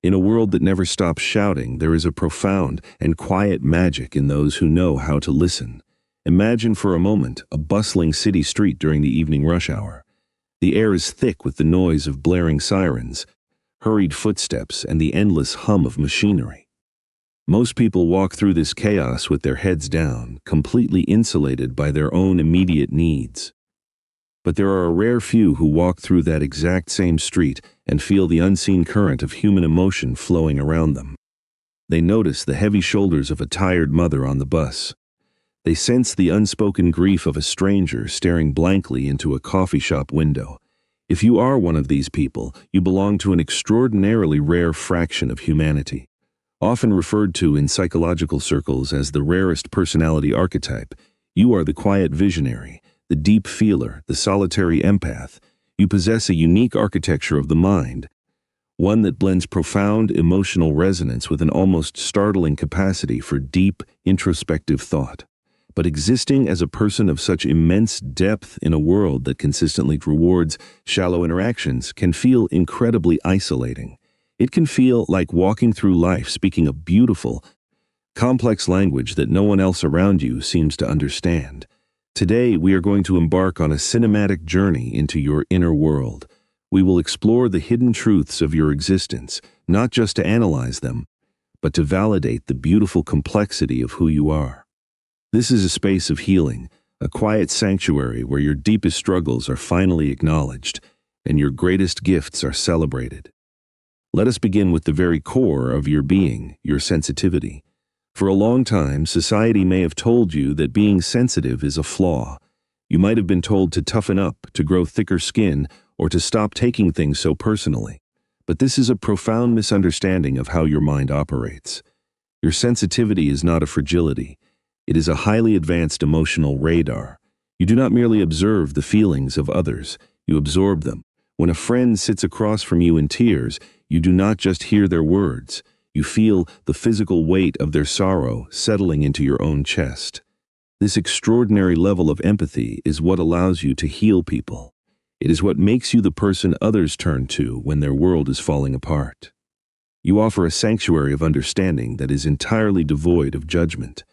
In a world that never stops shouting, there is a profound and quiet magic in those who know how to listen. Imagine for a moment a bustling city street during the evening rush hour. The air is thick with the noise of blaring sirens, hurried footsteps, and the endless hum of machinery. Most people walk through this chaos with their heads down, completely insulated by their own immediate needs. But there are a rare few who walk through that exact same street and feel the unseen current of human emotion flowing around them. They notice the heavy shoulders of a tired mother on the bus. They sense the unspoken grief of a stranger staring blankly into a coffee shop window. If you are one of these people, you belong to an extraordinarily rare fraction of humanity. Often referred to in psychological circles as the rarest personality archetype, you are the quiet visionary, the deep feeler, the solitary empath. You possess a unique architecture of the mind, one that blends profound emotional resonance with an almost startling capacity for deep, introspective thought. But existing as a person of such immense depth in a world that consistently rewards shallow interactions can feel incredibly isolating. It can feel like walking through life speaking a beautiful, complex language that no one else around you seems to understand. Today, we are going to embark on a cinematic journey into your inner world. We will explore the hidden truths of your existence, not just to analyze them, but to validate the beautiful complexity of who you are. This is a space of healing, a quiet sanctuary where your deepest struggles are finally acknowledged and your greatest gifts are celebrated. Let us begin with the very core of your being, your sensitivity. For a long time, society may have told you that being sensitive is a flaw. You might have been told to toughen up, to grow thicker skin, or to stop taking things so personally. But this is a profound misunderstanding of how your mind operates. Your sensitivity is not a fragility. It is a highly advanced emotional radar. You do not merely observe the feelings of others, you absorb them. When a friend sits across from you in tears, you do not just hear their words. You feel the physical weight of their sorrow settling into your own chest. This extraordinary level of empathy is what allows you to heal people. It is what makes you the person others turn to when their world is falling apart. You offer a sanctuary of understanding that is entirely devoid of judgment.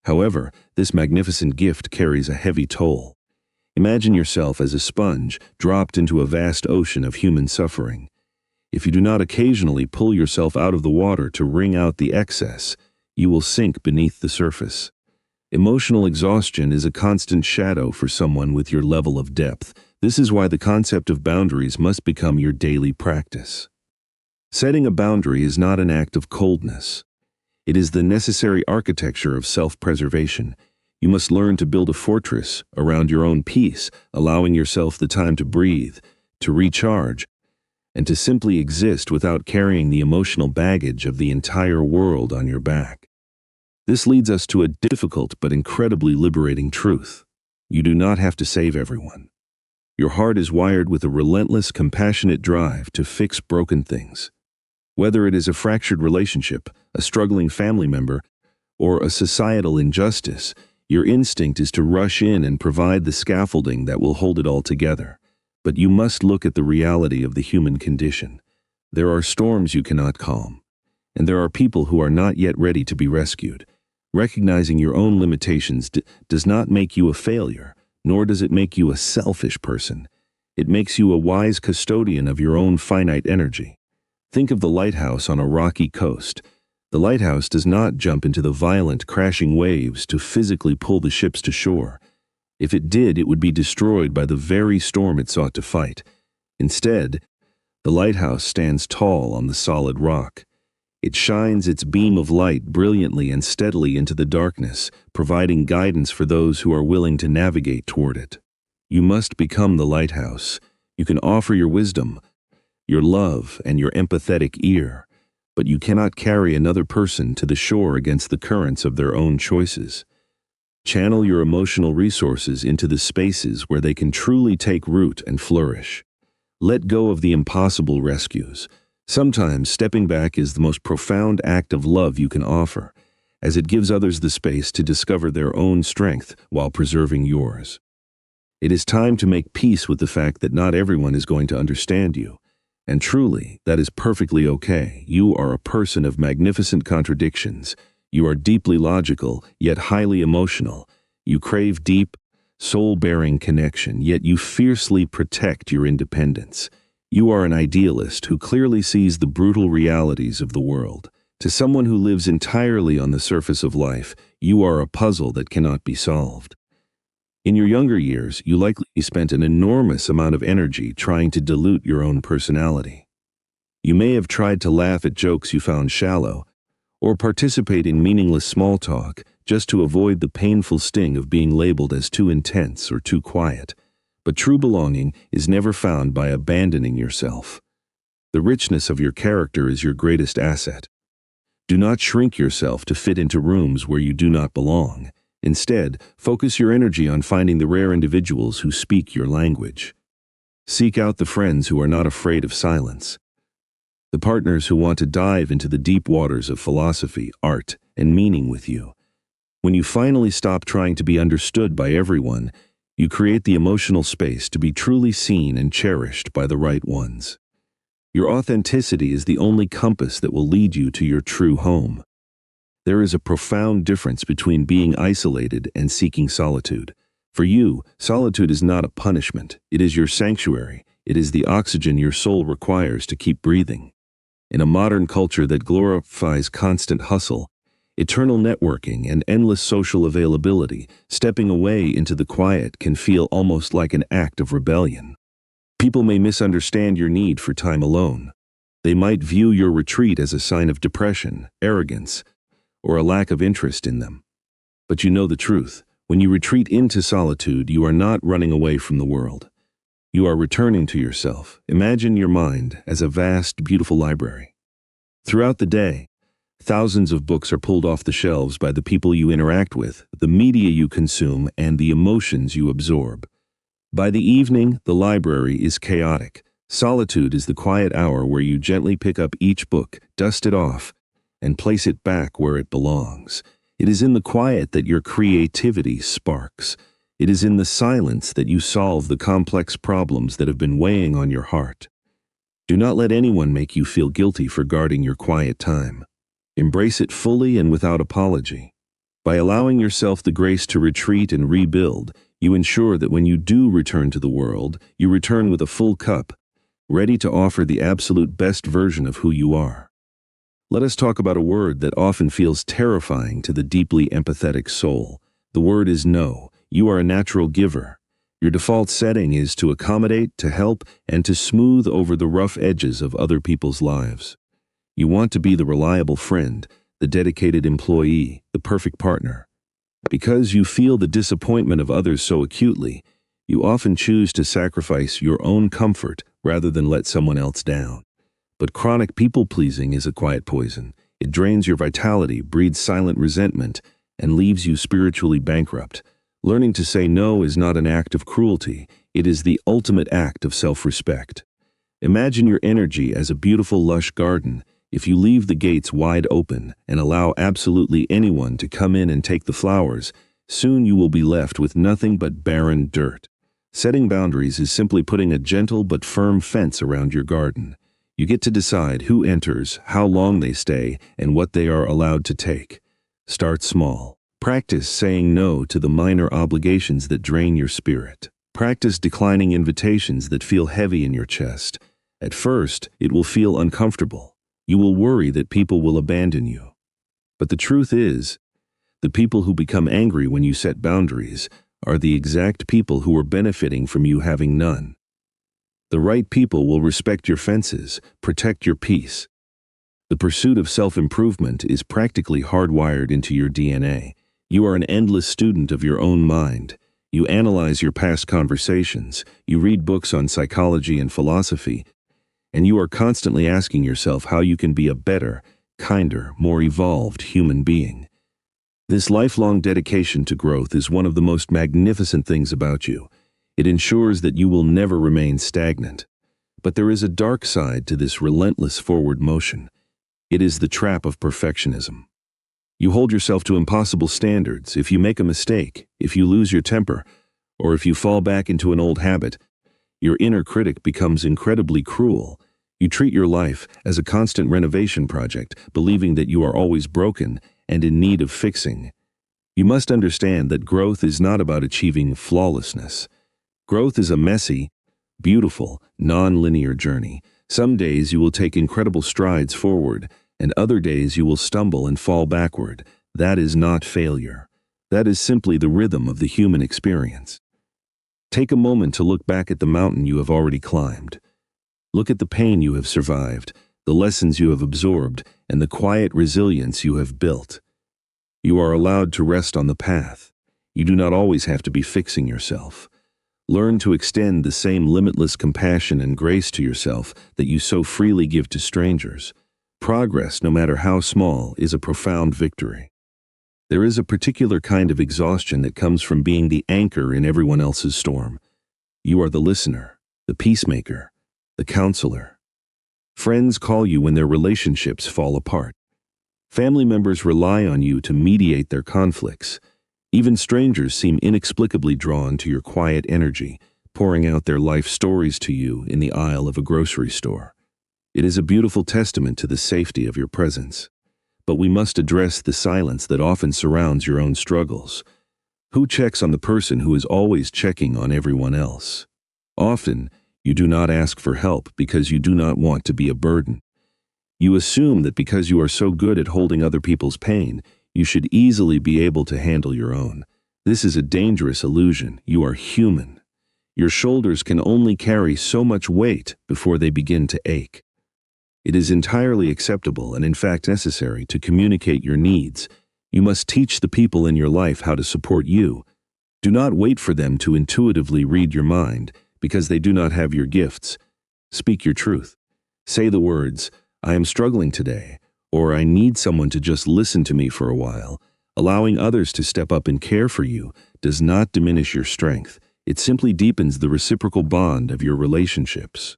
However, this magnificent gift carries a heavy toll. Imagine yourself as a sponge dropped into a vast ocean of human suffering. If you do not occasionally pull yourself out of the water to wring out the excess, you will sink beneath the surface. Emotional exhaustion is a constant shadow for someone with your level of depth. This is why the concept of boundaries must become your daily practice. Setting a boundary is not an act of coldness. It is the necessary architecture of self-preservation. You must learn to build a fortress around your own peace, allowing yourself the time to breathe, to recharge, and to simply exist without carrying the emotional baggage of the entire world on your back. This leads us to a difficult but incredibly liberating truth. You do not have to save everyone. Your heart is wired with a relentless, compassionate drive to fix broken things. Whether it is a fractured relationship, a struggling family member, or a societal injustice, your instinct is to rush in and provide the scaffolding that will hold it all together. But you must look at the reality of the human condition. There are storms you cannot calm, and there are people who are not yet ready to be rescued. Recognizing your own limitations does not make you a failure, nor does it make you a selfish person. It makes you a wise custodian of your own finite energy. Think of the lighthouse on a rocky coast. The lighthouse does not jump into the violent, crashing waves to physically pull the ships to shore. If it did, it would be destroyed by the very storm it sought to fight. Instead, the lighthouse stands tall on the solid rock. It shines its beam of light brilliantly and steadily into the darkness, providing guidance for those who are willing to navigate toward it. You must become the lighthouse. You can offer your wisdom, your love, and your empathetic ear, but you cannot carry another person to the shore against the currents of their own choices. Channel your emotional resources into the spaces where they can truly take root and flourish. Let go of the impossible rescues. Sometimes stepping back is the most profound act of love you can offer, as it gives others the space to discover their own strength while preserving yours. It is time to make peace with the fact that not everyone is going to understand you. And truly, that is perfectly okay. You are a person of magnificent contradictions. You are deeply logical, yet highly emotional. You crave deep, soul-bearing connection, yet you fiercely protect your independence. You are an idealist who clearly sees the brutal realities of the world. To someone who lives entirely on the surface of life, you are a puzzle that cannot be solved. In your younger years, you likely spent an enormous amount of energy trying to dilute your own personality. You may have tried to laugh at jokes you found shallow, or participate in meaningless small talk just to avoid the painful sting of being labeled as too intense or too quiet. But true belonging is never found by abandoning yourself. The richness of your character is your greatest asset. Do not shrink yourself to fit into rooms where you do not belong. Instead, focus your energy on finding the rare individuals who speak your language. Seek out the friends who are not afraid of silence. The partners who want to dive into the deep waters of philosophy, art, and meaning with you. When you finally stop trying to be understood by everyone, you create the emotional space to be truly seen and cherished by the right ones. Your authenticity is the only compass that will lead you to your true home. There is a profound difference between being isolated and seeking solitude. For you, solitude is not a punishment. It is your sanctuary. It is the oxygen your soul requires to keep breathing. In a modern culture that glorifies constant hustle, eternal networking, and endless social availability, stepping away into the quiet can feel almost like an act of rebellion. People may misunderstand your need for time alone. They might view your retreat as a sign of depression, arrogance, or a lack of interest in them. But you know the truth. When you retreat into solitude, you are not running away from the world. You are returning to yourself. Imagine your mind as a vast, beautiful library. Throughout the day, thousands of books are pulled off the shelves by the people you interact with, the media you consume, and the emotions you absorb. By the evening, the library is chaotic. Solitude is the quiet hour where you gently pick up each book, dust it off, and place it back where it belongs. It is in the quiet that your creativity sparks. It is in the silence that you solve the complex problems that have been weighing on your heart. Do not let anyone make you feel guilty for guarding your quiet time. Embrace it fully and without apology. By allowing yourself the grace to retreat and rebuild, you ensure that when you do return to the world, you return with a full cup, ready to offer the absolute best version of who you are. Let us talk about a word that often feels terrifying to the deeply empathetic soul. The word is no. You are a natural giver. Your default setting is to accommodate, to help, and to smooth over the rough edges of other people's lives. You want to be the reliable friend, the dedicated employee, the perfect partner. Because you feel the disappointment of others so acutely, you often choose to sacrifice your own comfort rather than let someone else down. But chronic people-pleasing is a quiet poison. It drains your vitality, breeds silent resentment, and leaves you spiritually bankrupt. Learning to say no is not an act of cruelty. It is the ultimate act of self-respect. Imagine your energy as a beautiful, lush garden. If you leave the gates wide open and allow absolutely anyone to come in and take the flowers, soon you will be left with nothing but barren dirt. Setting boundaries is simply putting a gentle but firm fence around your garden. You get to decide who enters, how long they stay, and what they are allowed to take. Start small. Practice saying no to the minor obligations that drain your spirit. Practice declining invitations that feel heavy in your chest. At first, it will feel uncomfortable. You will worry that people will abandon you. But the truth is, the people who become angry when you set boundaries are the exact people who are benefiting from you having none. The right people will respect your fences, protect your peace. The pursuit of self-improvement is practically hardwired into your DNA. You are an endless student of your own mind. You analyze your past conversations, you read books on psychology and philosophy, and you are constantly asking yourself how you can be a better, kinder, more evolved human being. This lifelong dedication to growth is one of the most magnificent things about you. It ensures that you will never remain stagnant. But there is a dark side to this relentless forward motion. It is the trap of perfectionism. You hold yourself to impossible standards. If you make a mistake, if you lose your temper, or if you fall back into an old habit, your inner critic becomes incredibly cruel. You treat your life as a constant renovation project, believing that you are always broken and in need of fixing. You must understand that growth is not about achieving flawlessness. Growth is a messy, beautiful, non-linear journey. Some days you will take incredible strides forward, and other days you will stumble and fall backward. That is not failure. That is simply the rhythm of the human experience. Take a moment to look back at the mountain you have already climbed. Look at the pain you have survived, the lessons you have absorbed, and the quiet resilience you have built. You are allowed to rest on the path. You do not always have to be fixing yourself. Learn to extend the same limitless compassion and grace to yourself that you so freely give to strangers. Progress, no matter how small, is a profound victory. There is a particular kind of exhaustion that comes from being the anchor in everyone else's storm. You are the listener, the peacemaker, the counselor. Friends call you when their relationships fall apart. Family members rely on you to mediate their conflicts. Even strangers seem inexplicably drawn to your quiet energy, pouring out their life stories to you in the aisle of a grocery store. It is a beautiful testament to the safety of your presence. But we must address the silence that often surrounds your own struggles. Who checks on the person who is always checking on everyone else? Often, you do not ask for help because you do not want to be a burden. You assume that because you are so good at holding other people's pain, you should easily be able to handle your own. This is a dangerous illusion. You are human. Your shoulders can only carry so much weight before they begin to ache. It is entirely acceptable and in fact necessary to communicate your needs. You must teach the people in your life how to support you. Do not wait for them to intuitively read your mind because they do not have your gifts. Speak your truth. Say the words, "I am struggling today," or "I need someone to just listen to me for a while." Allowing others to step up and care for you does not diminish your strength. It simply deepens the reciprocal bond of your relationships.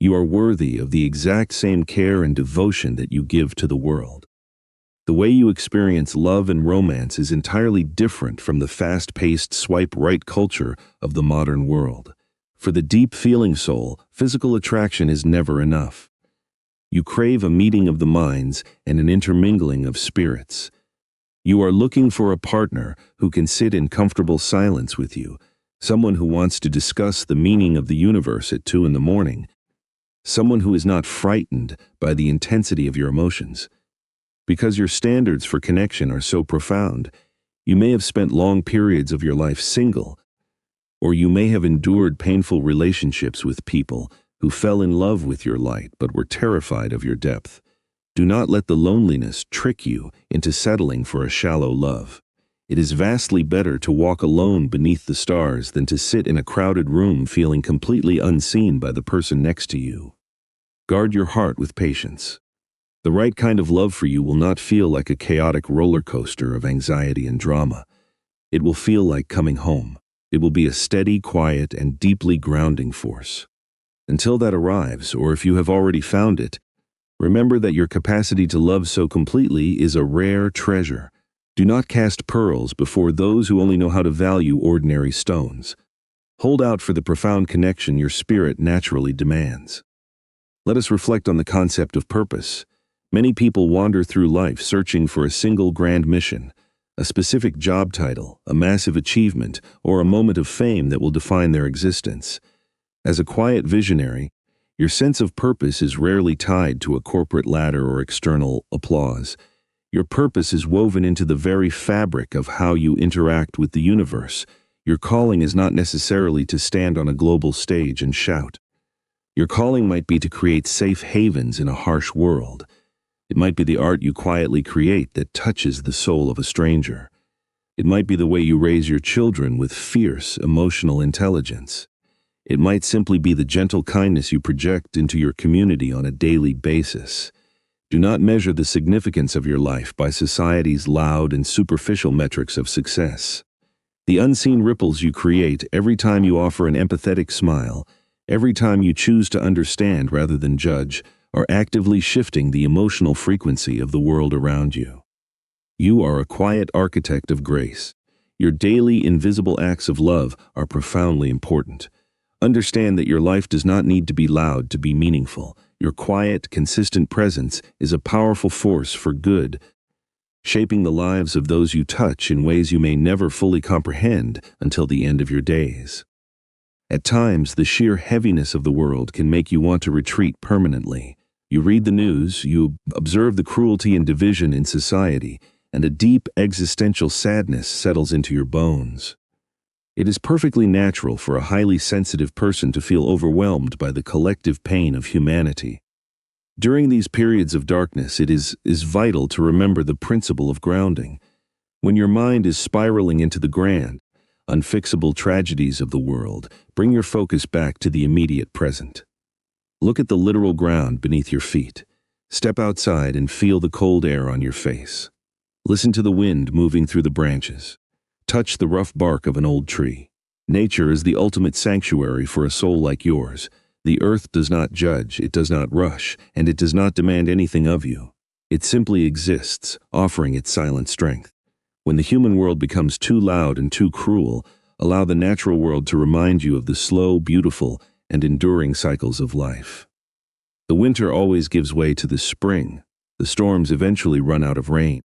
You are worthy of the exact same care and devotion that you give to the world. The way you experience love and romance is entirely different from the fast-paced swipe-right culture of the modern world. For the deep-feeling soul, physical attraction is never enough. You crave a meeting of the minds and an intermingling of spirits. You are looking for a partner who can sit in comfortable silence with you, someone who wants to discuss the meaning of the universe at 2 a.m, someone who is not frightened by the intensity of your emotions. Because your standards for connection are so profound, you may have spent long periods of your life single, or you may have endured painful relationships with people who fell in love with your light but were terrified of your depth. Do not let the loneliness trick you into settling for a shallow love. It is vastly better to walk alone beneath the stars than to sit in a crowded room feeling completely unseen by the person next to you. Guard your heart with patience. The right kind of love for you will not feel like a chaotic roller coaster of anxiety and drama. It will feel like coming home. It will be a steady, quiet, and deeply grounding force. Until that arrives, or if you have already found it, remember that your capacity to love so completely is a rare treasure. Do not cast pearls before those who only know how to value ordinary stones. Hold out for the profound connection your spirit naturally demands. Let us reflect on the concept of purpose. Many people wander through life searching for a single grand mission, a specific job title, a massive achievement, or a moment of fame that will define their existence. As a quiet visionary, your sense of purpose is rarely tied to a corporate ladder or external applause. Your purpose is woven into the very fabric of how you interact with the universe. Your calling is not necessarily to stand on a global stage and shout. Your calling might be to create safe havens in a harsh world. It might be the art you quietly create that touches the soul of a stranger. It might be the way you raise your children with fierce, emotional intelligence. It might simply be the gentle kindness you project into your community on a daily basis. Do not measure the significance of your life by society's loud and superficial metrics of success. The unseen ripples you create every time you offer an empathetic smile, every time you choose to understand rather than judge, are actively shifting the emotional frequency of the world around you. You are a quiet architect of grace. Your daily invisible acts of love are profoundly important. Understand that your life does not need to be loud to be meaningful. Your quiet, consistent presence is a powerful force for good, shaping the lives of those you touch in ways you may never fully comprehend until the end of your days. At times, the sheer heaviness of the world can make you want to retreat permanently. You read the news, you observe the cruelty and division in society, and a deep existential sadness settles into your bones. It is perfectly natural for a highly sensitive person to feel overwhelmed by the collective pain of humanity. During these periods of darkness, it is vital to remember the principle of grounding. When your mind is spiraling into the grand, unfixable tragedies of the world, bring your focus back to the immediate present. Look at the literal ground beneath your feet. Step outside and feel the cold air on your face. Listen to the wind moving through the branches. Touch the rough bark of an old tree. Nature is the ultimate sanctuary for a soul like yours. The earth does not judge, it does not rush, and it does not demand anything of you. It simply exists, offering its silent strength. When the human world becomes too loud and too cruel, allow the natural world to remind you of the slow, beautiful, and enduring cycles of life. The winter always gives way to the spring. The storms eventually run out of rain.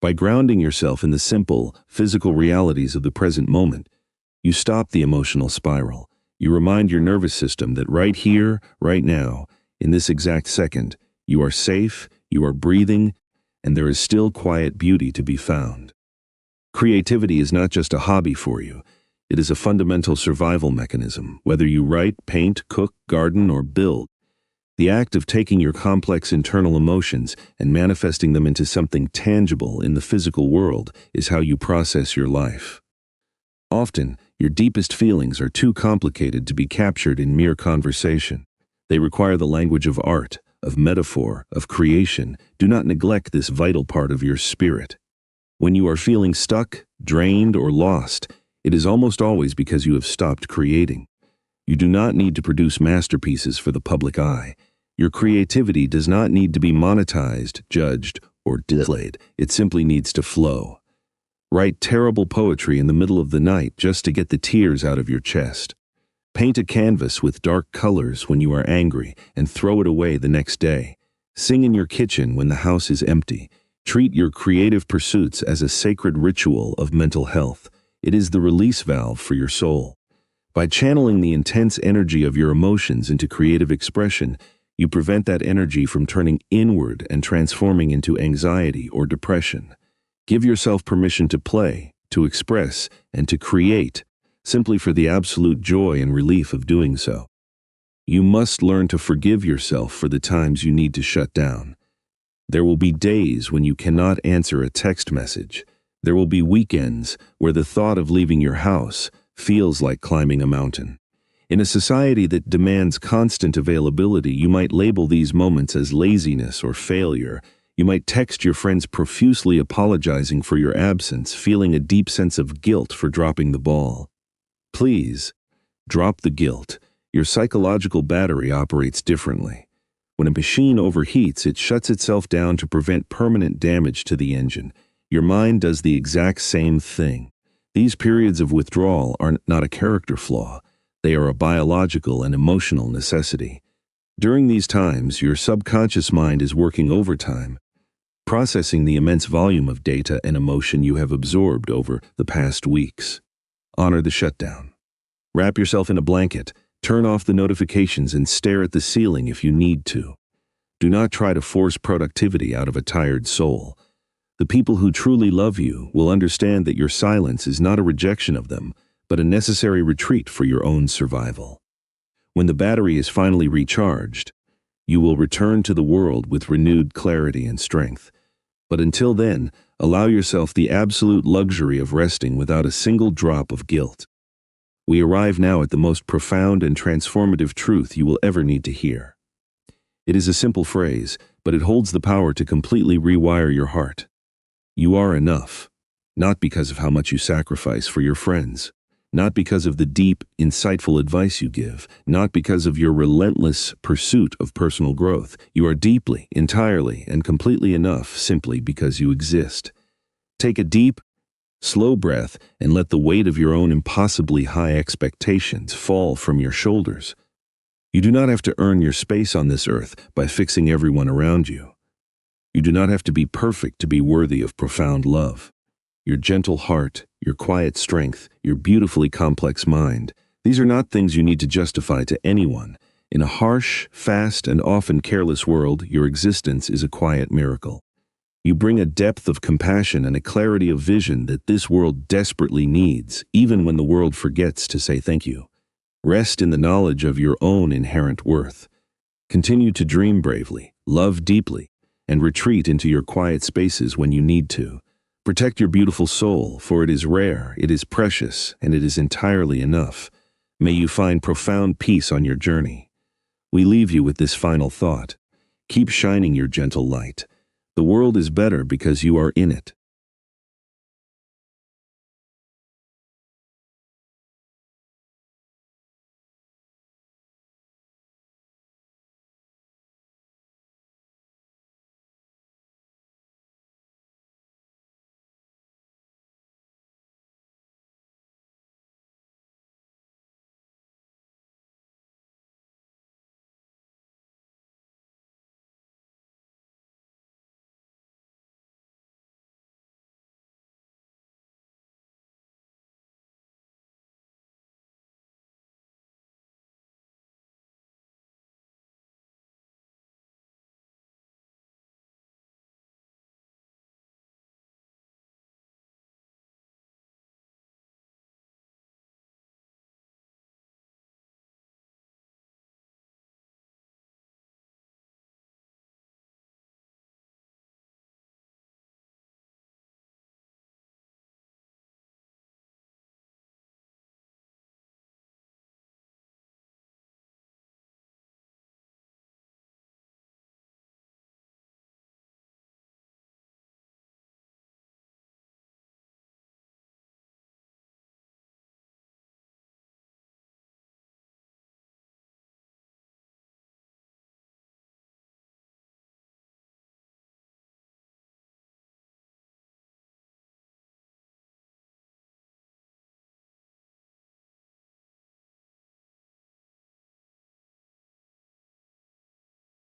By grounding yourself in the simple, physical realities of the present moment, you stop the emotional spiral. You remind your nervous system that right here, right now, in this exact second, you are safe, you are breathing, and there is still quiet beauty to be found. Creativity is not just a hobby for you. It is a fundamental survival mechanism. Whether you write, paint, cook, garden, or build, the act of taking your complex internal emotions and manifesting them into something tangible in the physical world is how you process your life. Often, your deepest feelings are too complicated to be captured in mere conversation. They require the language of art, of metaphor, of creation. Do not neglect this vital part of your spirit. When you are feeling stuck, drained, or lost, it is almost always because you have stopped creating. You do not need to produce masterpieces for the public eye. Your creativity does not need to be monetized, judged, or displayed. It simply needs to flow. Write terrible poetry in the middle of the night just to get the tears out of your chest. Paint a canvas with dark colors when you are angry and throw it away the next day. Sing in your kitchen when the house is empty. Treat your creative pursuits as a sacred ritual of mental health. It is the release valve for your soul. By channeling the intense energy of your emotions into creative expression, you prevent that energy from turning inward and transforming into anxiety or depression. Give yourself permission to play, to express, and to create, simply for the absolute joy and relief of doing so. You must learn to forgive yourself for the times you need to shut down. There will be days when you cannot answer a text message. There will be weekends where the thought of leaving your house feels like climbing a mountain. In a society that demands constant availability, you might label these moments as laziness or failure. You might text your friends profusely apologizing for your absence, feeling a deep sense of guilt for dropping the ball. Please, drop the guilt. Your psychological battery operates differently. When a machine overheats, it shuts itself down to prevent permanent damage to the engine. Your mind does the exact same thing. These periods of withdrawal are not a character flaw. They are a biological and emotional necessity. During these times, your subconscious mind is working overtime, processing the immense volume of data and emotion you have absorbed over the past weeks. Honor the shutdown. Wrap yourself in a blanket, turn off the notifications, and stare at the ceiling if you need to. Do not try to force productivity out of a tired soul. The people who truly love you will understand that your silence is not a rejection of them, but a necessary retreat for your own survival. When the battery is finally recharged, you will return to the world with renewed clarity and strength. But until then, allow yourself the absolute luxury of resting without a single drop of guilt. We arrive now at the most profound and transformative truth you will ever need to hear. It is a simple phrase, but it holds the power to completely rewire your heart. You are enough, not because of how much you sacrifice for your friends, not because of the deep, insightful advice you give, not because of your relentless pursuit of personal growth. You are deeply, entirely, and completely enough simply because you exist. Take a deep, slow breath and let the weight of your own impossibly high expectations fall from your shoulders. You do not have to earn your space on this earth by fixing everyone around you. You do not have to be perfect to be worthy of profound love. Your gentle heart, your quiet strength, your beautifully complex mind, these are not things you need to justify to anyone. In a harsh, fast, and often careless world, your existence is a quiet miracle. You bring a depth of compassion and a clarity of vision that this world desperately needs, even when the world forgets to say thank you. Rest in the knowledge of your own inherent worth. Continue to dream bravely, love deeply, and retreat into your quiet spaces when you need to. Protect your beautiful soul, for it is rare, it is precious, and it is entirely enough. May you find profound peace on your journey. We leave you with this final thought. Keep shining your gentle light. The world is better because you are in it.